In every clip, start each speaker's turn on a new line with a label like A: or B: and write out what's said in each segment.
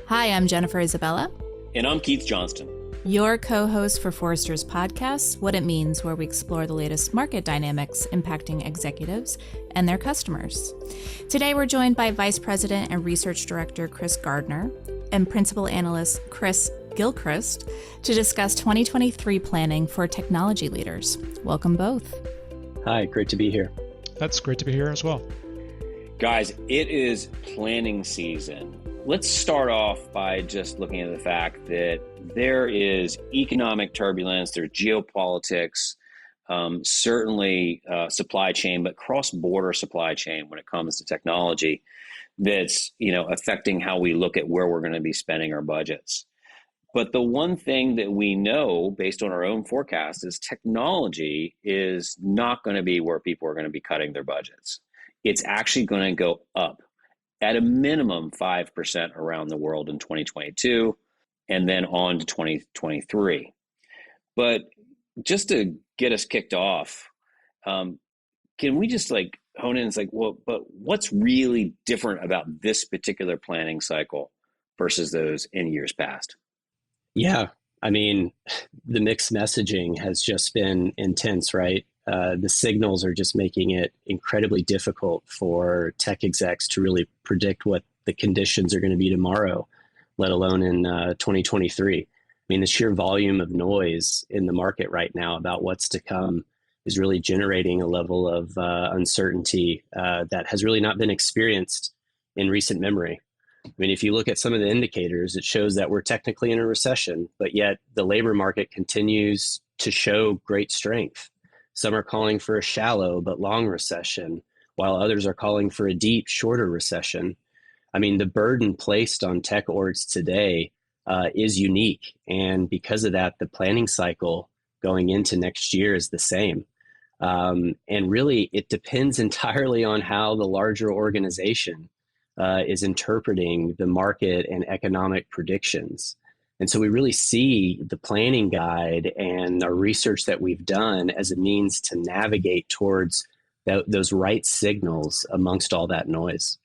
A: Hi, I'm Jennifer Isabella.
B: And I'm Keith Johnston.
A: Your co-host for Forrester's podcast, What It Means, where we explore the latest market dynamics impacting executives and their customers. Today, we're joined by Vice President and Research Director Chris Gardner and Principal Analyst Chris Gilchrist to discuss 2023 planning for technology leaders. Welcome both.
C: Hi, great to be here.
D: That's great to be here as well.
B: Guys, it is planning season. Let's start off by just looking at the fact that there is economic turbulence, there's geopolitics, certainly supply chain, but cross-border supply chain when it comes to technology that's, affecting how we look at where we're going to be spending our budgets. But the one thing that we know based on our own forecast is technology is not going to be where people are going to be cutting their budgets. It's actually going to go up at a minimum 5% around the world in 2022 and then on to 2023. But just to get us kicked off, can we just hone in? It's but what's really different about this particular planning cycle versus those in years past?
C: Yeah, I mean, the mixed messaging has just been intense, right? The signals are just making it incredibly difficult for tech execs to really predict what the conditions are going to be tomorrow, let alone in 2023. I mean, the sheer volume of noise in the market right now about what's to come is really generating a level of uncertainty that has really not been experienced in recent memory. I mean, if you look at some of the indicators, it shows that we're technically in a recession, but yet the labor market continues to show great strength. Some are calling for a shallow but long recession, while others are calling for a deep, shorter recession. I mean, the burden placed on tech orgs today is unique. And because of that, the planning cycle going into next year is the same. And really, it depends entirely on how the larger organization is interpreting the market and economic predictions. And so we really see the planning guide and our research that we've done as a means to navigate towards those right signals amongst all that noise.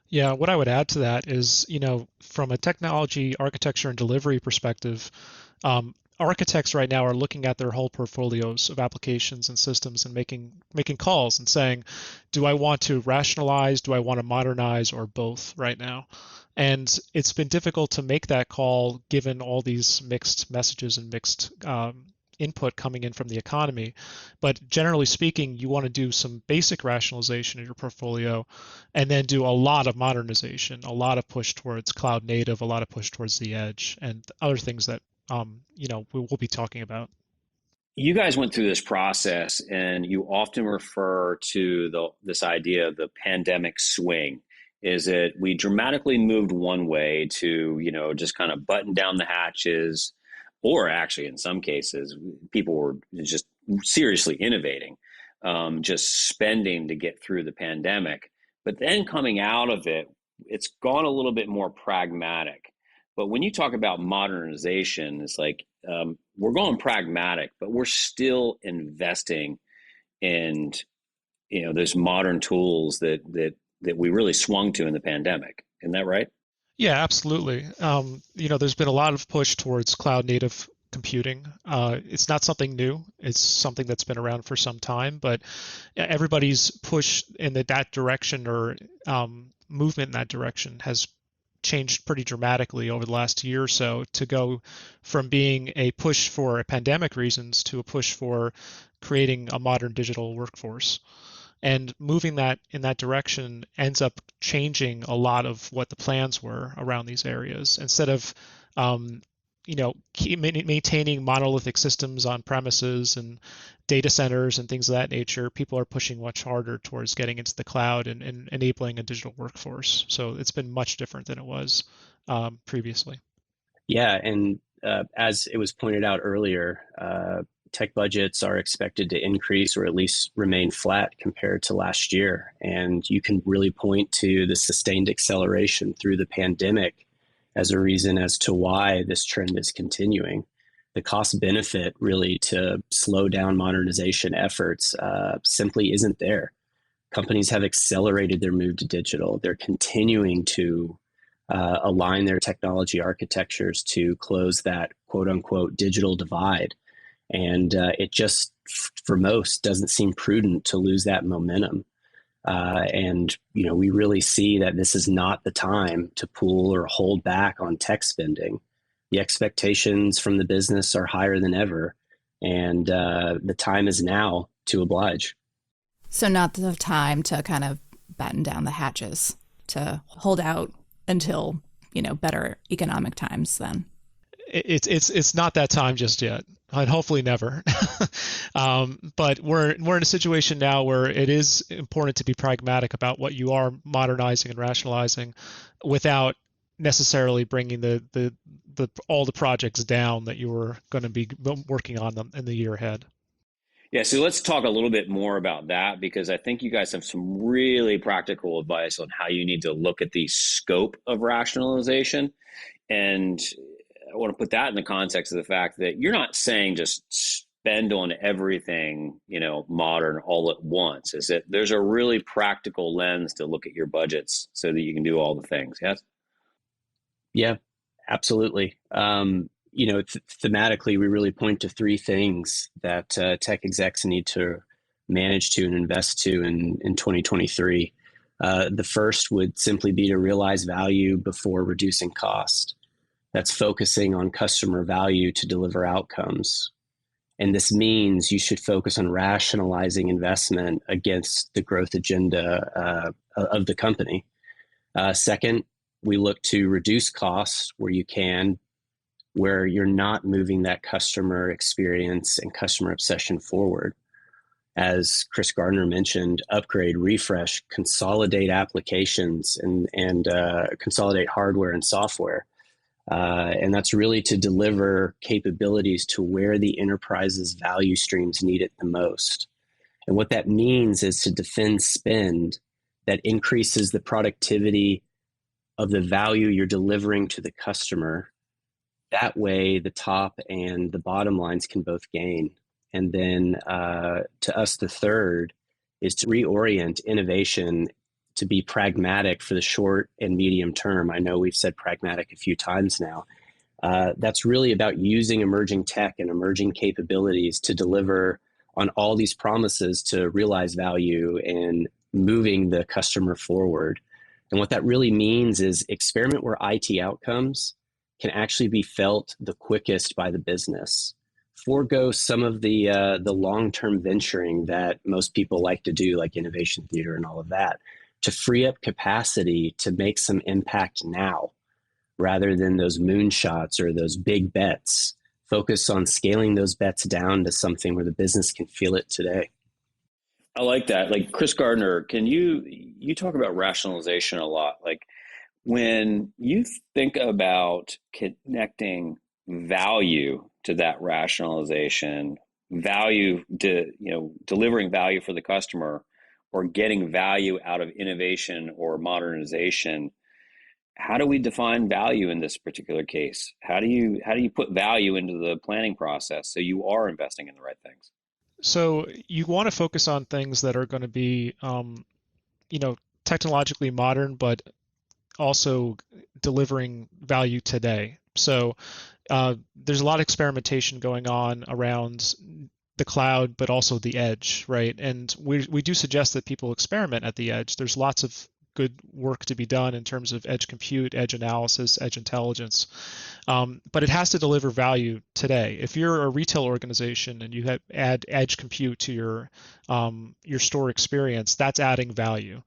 D: Yeah, what I would add to that is, from a technology architecture and delivery perspective, architects right now are looking at their whole portfolios of applications and systems and making calls and saying, do I want to rationalize, do I want to modernize, or both right now? And it's been difficult to make that call given all these mixed messages and mixed input coming in from the economy. But generally speaking, you want to do some basic rationalization in your portfolio and then do a lot of modernization, a lot of push towards cloud native, a lot of push towards the edge, and other things that we'll be talking about.
B: You guys went through this process and you often refer to this idea of the pandemic swing. Is that we dramatically moved one way to, just kind of button down the hatches, or actually in some cases, people were just seriously innovating, just spending to get through the pandemic. But then coming out of it, it's gone a little bit more pragmatic. But when you talk about modernization, it's we're going pragmatic, but we're still investing in, those modern tools that we really swung to in the pandemic. Isn't that right?
D: Yeah, absolutely. There's been a lot of push towards cloud native computing. It's not something new. It's something that's been around for some time, but everybody's push in that direction or movement in that direction has changed pretty dramatically over the last year or so to go from being a push for pandemic reasons to a push for creating a modern digital workforce. And moving that in that direction ends up changing a lot of what the plans were around these areas. Instead of, maintaining monolithic systems on premises and data centers and things of that nature, people are pushing much harder towards getting into the cloud and enabling a digital workforce. So it's been much different than it was previously.
C: Yeah, and as it was pointed out earlier, tech budgets are expected to increase or at least remain flat compared to last year. And you can really point to the sustained acceleration through the pandemic as a reason as to why this trend is continuing. The cost benefit really to slow down modernization efforts simply isn't there. Companies have accelerated their move to digital. They're continuing to align their technology architectures to close that quote unquote digital divide. And it just, for most, doesn't seem prudent to lose that momentum. And we really see that this is not the time to pull or hold back on tech spending. The expectations from the business are higher than ever, and the time is now to oblige.
A: So not the time to kind of batten down the hatches, to hold out until, better economic times then.
D: It's not that time just yet, and hopefully never. But we're in a situation now where it is important to be pragmatic about what you are modernizing and rationalizing, without necessarily bringing the all the projects down that you were going to be working on them in the year ahead.
B: Yeah, so let's talk a little bit more about that, because I think you guys have some really practical advice on how you need to look at the scope of rationalization. And I want to put that in the context of the fact that you're not saying just spend on everything, modern all at once. Is that there's a really practical lens to look at your budgets so that you can do all the things. Yes?
C: Yeah, absolutely. Thematically, we really point to three things that tech execs need to manage to and invest to in 2023. The first would simply be to realize value before reducing cost. That's focusing on customer value to deliver outcomes. And this means you should focus on rationalizing investment against the growth agenda of the company. Second, we look to reduce costs where you can, where you're not moving that customer experience and customer obsession forward. As Chris Gardner mentioned, upgrade, refresh, consolidate applications and consolidate hardware and software. And that's really to deliver capabilities to where the enterprise's value streams need it the most. And what that means is to defend spend that increases the productivity of the value you're delivering to the customer. That way, the top and the bottom lines can both gain. And then to us, the third is to reorient innovation to be pragmatic for the short and medium term. I know we've said pragmatic a few times now. That's really about using emerging tech and emerging capabilities to deliver on all these promises to realize value and moving the customer forward. And what that really means is experiment where IT outcomes can actually be felt the quickest by the business. Forego some of the long-term venturing that most people like to do, like innovation theater and all of that, to free up capacity to make some impact now, rather than those moonshots or those big bets. Focus on scaling those bets down to something where the business can feel it today.
B: I like that. Like, Chris Gardner, can you talk about rationalization a lot? Like, when you think about connecting value to that rationalization, value to, delivering value for the customer, or getting value out of innovation or modernization, how do we define value in this particular case? How do you put value into the planning process so you are investing in the right things?
D: So you want to focus on things that are going to be, technologically modern, but also delivering value today. So there's a lot of experimentation going on around the cloud, but also the edge, right? And we do suggest that people experiment at the edge. There's lots of good work to be done in terms of edge compute, edge analysis, edge intelligence, but it has to deliver value today. If you're a retail organization and you add edge compute to your store experience, that's adding value.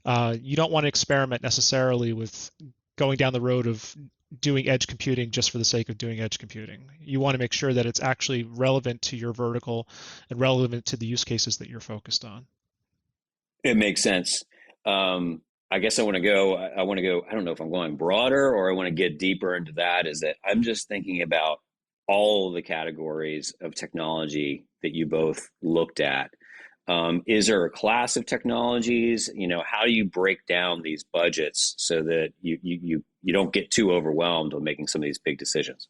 D: You don't want to experiment necessarily with going down the road of doing edge computing just for the sake of doing edge computing. You want to make sure that it's actually relevant to your vertical and relevant to the use cases that you're focused on.
B: It makes sense. I guess I want to go, I don't know if I'm going broader or I want to get deeper into that, is that I'm just thinking about all of the categories of technology that you both looked at. Is there a class of technologies? How do you break down these budgets so that you don't get too overwhelmed when making some of these big decisions?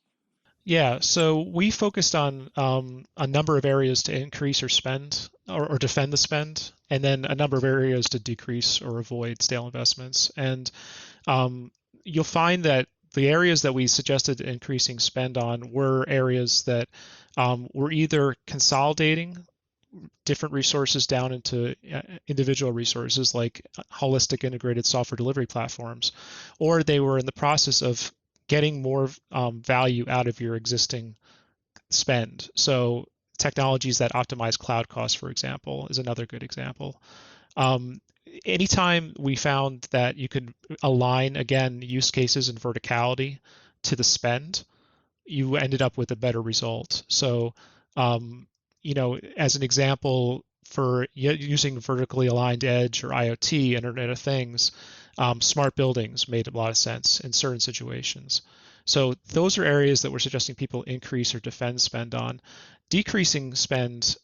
D: Yeah, so we focused on a number of areas to increase or spend or defend the spend, and then a number of areas to decrease or avoid stale investments. And you'll find that the areas that we suggested increasing spend on were areas that were either consolidating different resources down into individual resources like holistic integrated software delivery platforms, or they were in the process of getting more value out of your existing spend. So technologies that optimize cloud costs, for example, is another good example. Anytime we found that you could align, again, use cases and verticality to the spend, you ended up with a better result. So, as an example, for using vertically aligned edge or IoT, Internet of Things, smart buildings made a lot of sense in certain situations. So those are areas that we're suggesting people increase or defend spend on. Decreasing spend,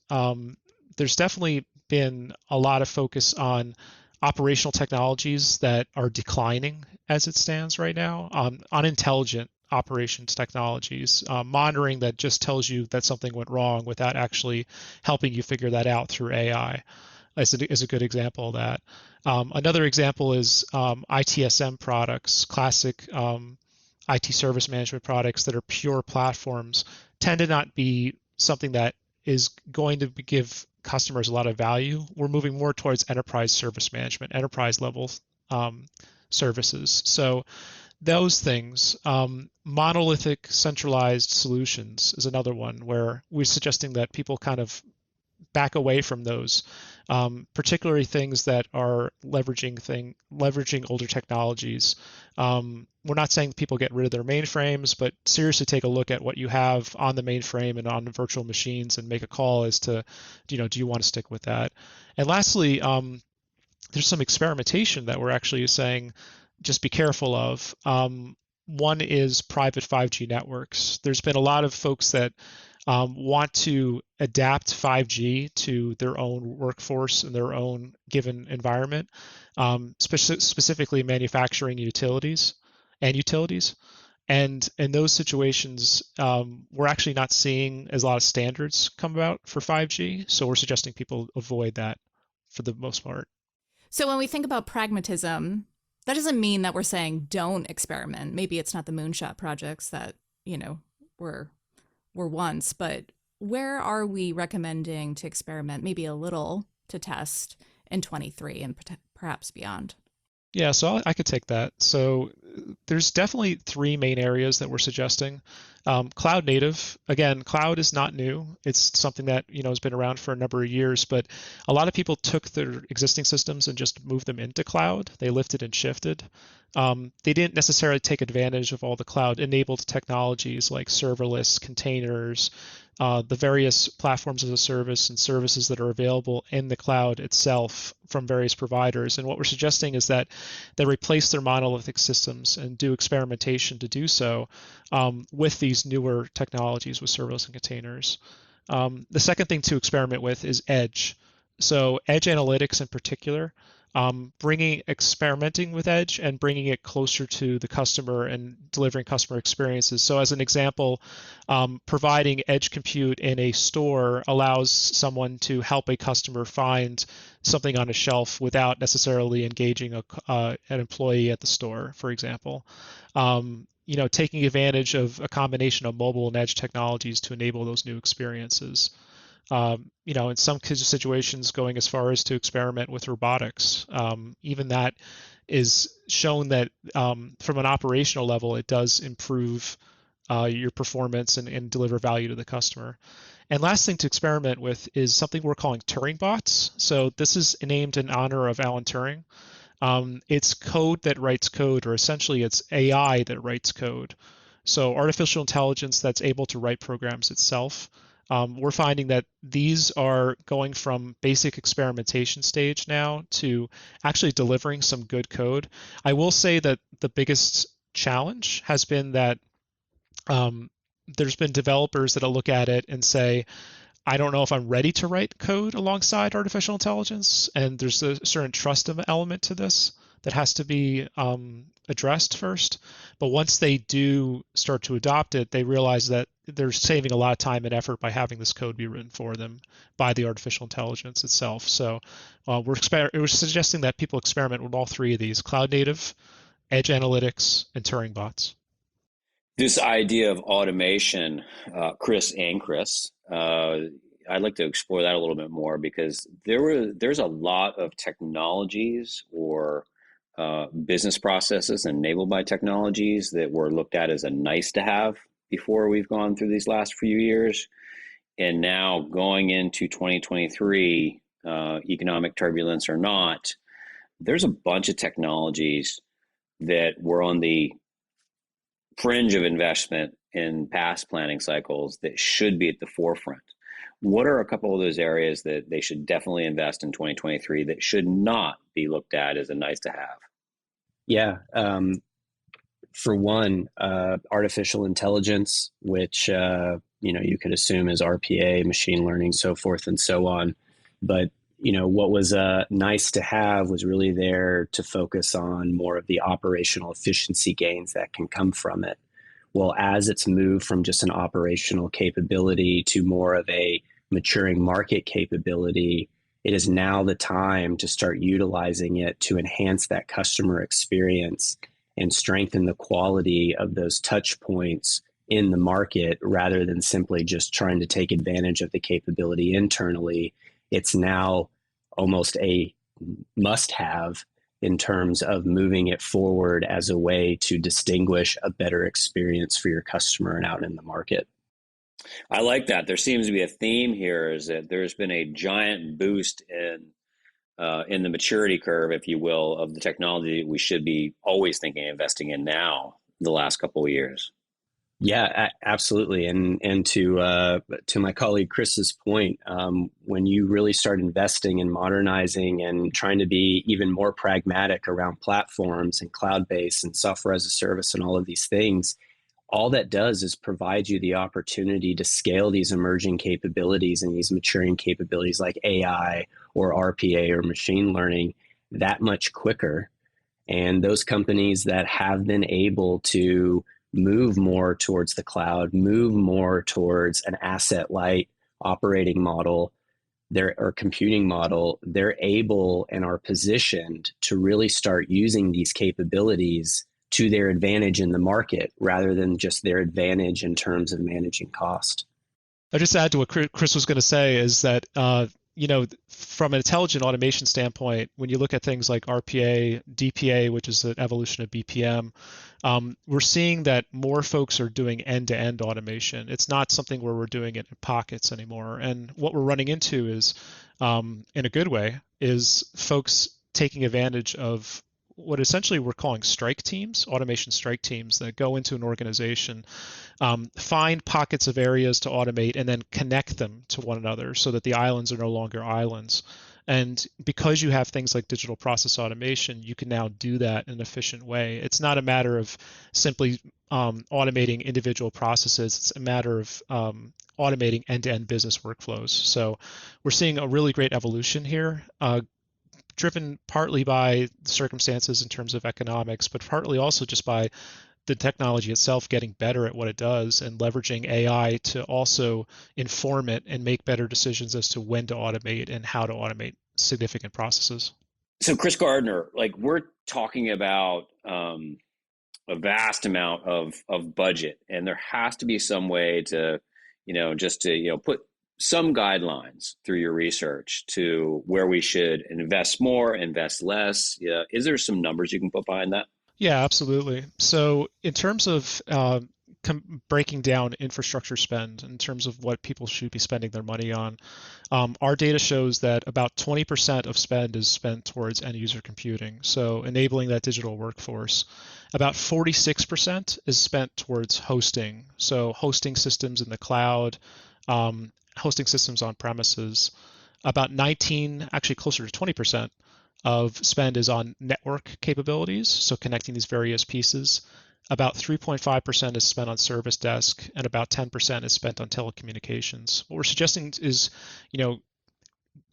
D: there's definitely been a lot of focus on operational technologies that are declining as it stands right now, unintelligent operations technologies, monitoring that just tells you that something went wrong without actually helping you figure that out through AI is a good example of that. Another example is ITSM products, classic IT service management products that are pure platforms tend to not be something that is going to give customers a lot of value. We're moving more towards enterprise service management, enterprise level services. So those things, monolithic centralized solutions is another one where we're suggesting that people kind of back away from those, particularly things that are leveraging older technologies. We're not saying people get rid of their mainframes, but seriously take a look at what you have on the mainframe and on virtual machines and make a call as to, do you want to stick with that? And lastly, there's some experimentation that we're actually saying just be careful of. One is private 5G networks. There's been a lot of folks that want to adapt 5G to their own workforce and their own given environment, specifically manufacturing utilities. And in those situations, we're actually not seeing as a lot of standards come about for 5G. So we're suggesting people avoid that for the most part.
A: So when we think about pragmatism, that doesn't mean that we're saying don't experiment. Maybe it's not the moonshot projects that, were once, but where are we recommending to experiment maybe a little to test in 23 and perhaps beyond?
D: Yeah, so I could take that. So there's definitely three main areas that we're suggesting. Cloud native, again, cloud is not new. It's something that has been around for a number of years, but a lot of people took their existing systems and just moved them into cloud. They lifted and shifted. They didn't necessarily take advantage of all the cloud-enabled technologies like serverless, containers, the various platforms as a service and services that are available in the cloud itself from various providers. And what we're suggesting is that they replace their monolithic systems and do experimentation to do so with these newer technologies with serverless and containers. The second thing to experiment with is edge. So edge analytics in particular, experimenting with edge and bringing it closer to the customer and delivering customer experiences. So as an example, providing edge compute in a store allows someone to help a customer find something on a shelf without necessarily engaging an employee at the store, for example. Taking advantage of a combination of mobile and edge technologies to enable those new experiences. In some situations going as far as to experiment with robotics. Even that is shown that from an operational level, it does improve your performance and deliver value to the customer. And last thing to experiment with is something we're calling Turing bots. So this is named in honor of Alan Turing. It's code that writes code, or essentially it's AI that writes code. So artificial intelligence that's able to write programs itself. We're finding that these are going from basic experimentation stage now to actually delivering some good code. I will say that the biggest challenge has been that there's been developers that look at it and say, I don't know if I'm ready to write code alongside artificial intelligence. And there's a certain trust element to this that has to be addressed first. But once they do start to adopt it, they realize that they're saving a lot of time and effort by having this code be written for them by the artificial intelligence itself. So we're suggesting that people experiment with all three of these: cloud native, edge analytics, and Turing bots.
B: This idea of automation, Chris, I'd like to explore that a little bit more because there's a lot of technologies or business processes enabled by technologies that were looked at as a nice to have before we've gone through these last few years. And now going into 2023, economic turbulence or not, there's a bunch of technologies that were on the fringe of investment in past planning cycles that should be at the forefront. What are a couple of those areas that they should definitely invest in 2023 that should not be looked at as a nice to have?
C: Yeah. For one, artificial intelligence, which you could assume is RPA, machine learning, so forth and so on. But what was nice to have was really there to focus on more of the operational efficiency gains that can come from it. Well, as it's moved from just an operational capability to more of a maturing market capability, it is now the time to start utilizing it to enhance that customer experience and strengthen the quality of those touch points in the market rather than simply just trying to take advantage of the capability internally. It's now almost a must-have in terms of moving it forward as a way to distinguish a better experience for your customer and out in the market.
B: I like that. There seems to be a theme here is that there's been a giant boost in the maturity curve, if you will, of the technology we should be always thinking of investing in now the last couple of years.
C: Yeah, absolutely. And to my colleague Chris's point, when you really start investing and modernizing and trying to be even more pragmatic around platforms and cloud-based and software as a service and all of these things, all that does is provide you the opportunity to scale these emerging capabilities and these maturing capabilities like AI or RPA or machine learning that much quicker. And those companies that have been able to move more towards the cloud, move more towards an asset-light operating model, or computing model, they're able and are positioned to really start using these capabilities to their advantage in the market rather than just their advantage in terms of managing cost.
D: I'll just add to what Chris was going to say is that, from an intelligent automation standpoint, when you look at things like RPA, DPA, which is an evolution of BPM, we're seeing that more folks are doing end-to-end automation. It's not something where we're doing it in pockets anymore. And what we're running into is, in a good way, is folks taking advantage of what essentially we're calling strike teams, automation strike teams that go into an organization, find pockets of areas to automate, and then connect them to one another so that the islands are no longer islands. And because you have things like digital process automation, you can now do that in an efficient way. It's not a matter of simply automating individual processes. It's a matter of automating end-to-end business workflows. So we're seeing a really great evolution here, driven partly by circumstances in terms of economics, but partly also just by the technology itself getting better at what it does and leveraging AI to also inform it and make better decisions as to when to automate and how to automate significant processes.
B: So Chris Gardner, we're talking about a vast amount of budget, and there has to be some way to, put some guidelines through your research to where we should invest more, invest less. Yeah. Is there some numbers you can put behind that?
D: Yeah, absolutely. So in terms of breaking down infrastructure spend, in terms of what people should be spending their money on, our data shows that about 20% of spend is spent towards end user computing, so enabling that digital workforce. About 46% is spent towards hosting, so hosting systems in the cloud, hosting systems on premises. About 19, actually closer to 20% of spend is on network capabilities, so connecting these various pieces. About 3.5% is spent on service desk, and about 10% is spent on telecommunications. What we're suggesting is,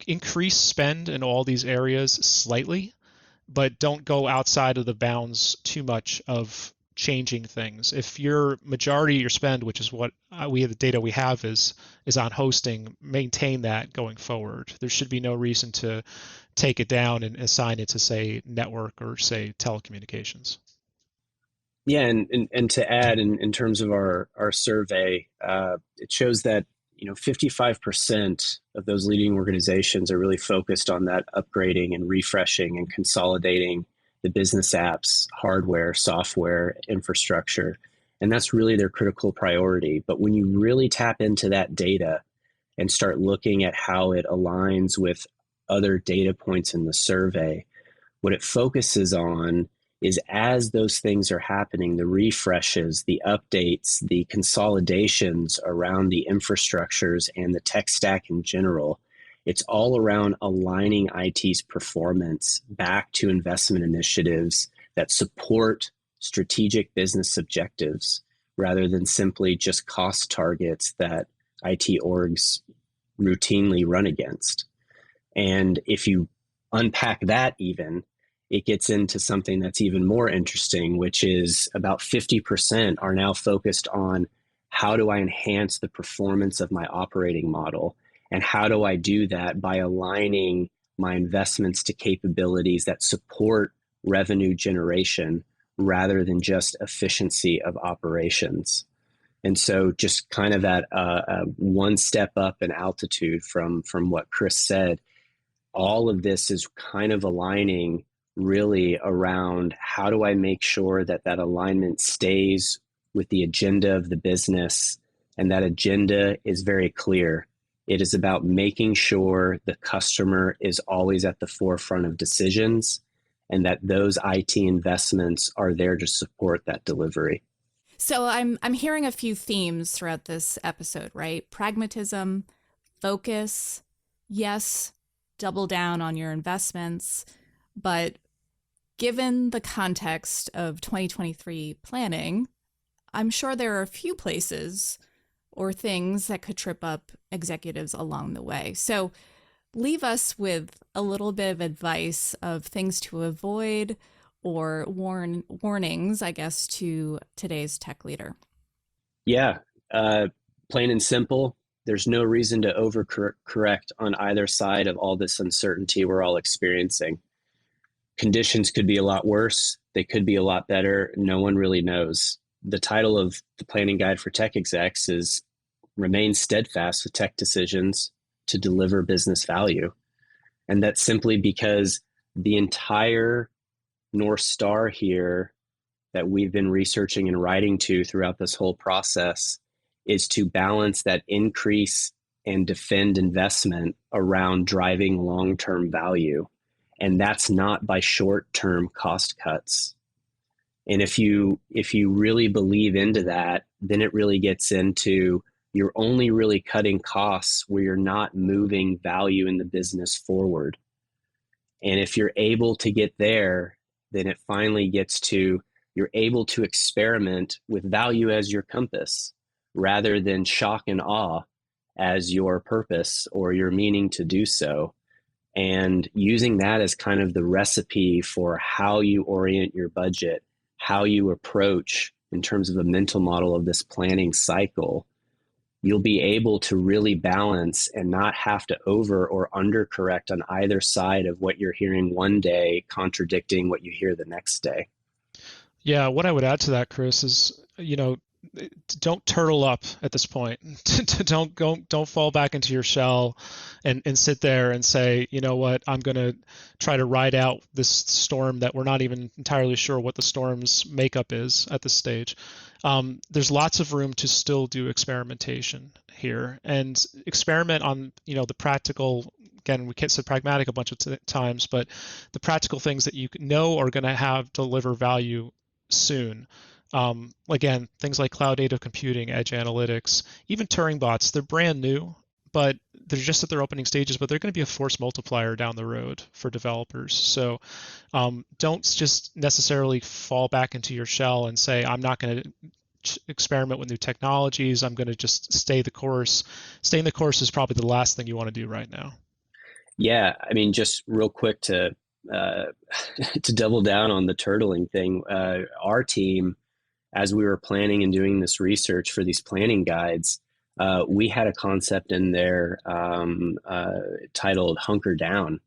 D: increase spend in all these areas slightly, but don't go outside of the bounds too much of changing things. If your majority of your spend, which is what the data we have is on hosting, maintain that going forward. There should be no reason to take it down and assign it to, say, network or, say, telecommunications.
C: Yeah, and to add in terms of our survey, it shows that 55% of those leading organizations are really focused on that upgrading and refreshing and consolidating the business apps, hardware, software, infrastructure, and that's really their critical priority. But when you really tap into that data and start looking at how it aligns with other data points in the survey, what it focuses on is as those things are happening, the refreshes, the updates, the consolidations around the infrastructures and the tech stack in general, it's all around aligning IT's performance back to investment initiatives that support strategic business objectives rather than simply just cost targets that IT orgs routinely run against. And if you unpack that even, it gets into something that's even more interesting, which is about 50% are now focused on how do I enhance the performance of my operating model? And how do I do that by aligning my investments to capabilities that support revenue generation rather than just efficiency of operations? And so just kind of at one step up in altitude from what Chris said, all of this is kind of aligning really around how do I make sure that that alignment stays with the agenda of the business, and that agenda is very clear. It is about making sure the customer is always at the forefront of decisions and that those IT investments are there to support that delivery.
A: So I'm hearing a few themes throughout this episode, right? Pragmatism, focus, yes, double down on your investments, but given the context of 2023 planning, I'm sure there are a few places or things that could trip up executives along the way. So leave us with a little bit of advice of things to avoid or warnings, I guess, to today's tech leader.
C: Yeah, plain and simple, there's no reason to overcorrect on either side of all this uncertainty we're all experiencing. Conditions could be a lot worse. They could be a lot better. No one really knows. The title of the planning guide for tech execs is Remain Steadfast with Tech Decisions to Deliver Business Value. And that's simply because the entire North Star here that we've been researching and writing to throughout this whole process is to balance that increase and defend investment around driving long-term value. And that's not by short-term cost cuts. And if you really believe into that, then it really gets into you're only really cutting costs where you're not moving value in the business forward. And if you're able to get there, then it finally gets to you're able to experiment with value as your compass rather than shock and awe as your purpose or your meaning to do so. And using that as kind of the recipe for how you orient your budget, how you approach in terms of a mental model of this planning cycle, you'll be able to really balance and not have to over or under correct on either side of what you're hearing one day contradicting what you hear the next day.
D: Yeah, what I would add to that, Chris, is, don't turtle up at this point. Don't fall back into your shell and sit there and say, you know what, I'm going to try to ride out this storm that we're not even entirely sure what the storm's makeup is at this stage. There's lots of room to still do experimentation here and experiment on, the practical. Again, we can't say pragmatic a bunch of times, but the practical things that you know are going to have deliver value soon. Again, things like cloud native computing, edge analytics, even Turing bots, they're brand new, but they're just at their opening stages, but they're going to be a force multiplier down the road for developers. So don't just necessarily fall back into your shell and say, I'm not going to experiment with new technologies. I'm going to just stay the course. Staying the course is probably the last thing you want to do right now.
C: Yeah, I mean, just real quick to to double down on the turtling thing, our team, as we were planning and doing this research for these planning guides, we had a concept in there titled Hunker Down.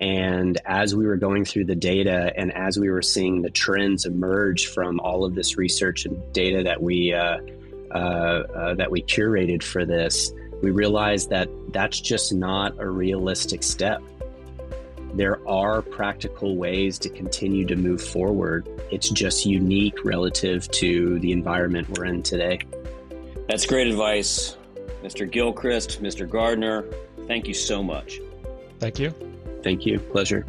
C: And as we were going through the data and as we were seeing the trends emerge from all of this research and data that we curated for this, we realized that that's just not a realistic step. There are practical ways to continue to move forward. It's just unique relative to the environment we're in today.
B: That's great advice. Mr. Gilchrist, Mr. Gardner, thank you so much.
D: Thank you.
C: Thank you. Pleasure.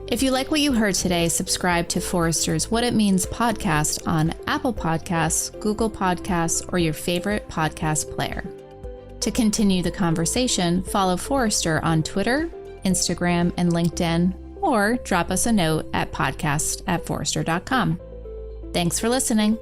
A: If you like what you heard today, subscribe to Forrester's What It Means podcast on Apple Podcasts, Google Podcasts, or your favorite podcast player. To continue the conversation, follow Forrester on Twitter, Instagram, and LinkedIn, or drop us a note at podcast@forrester.com. Thanks for listening.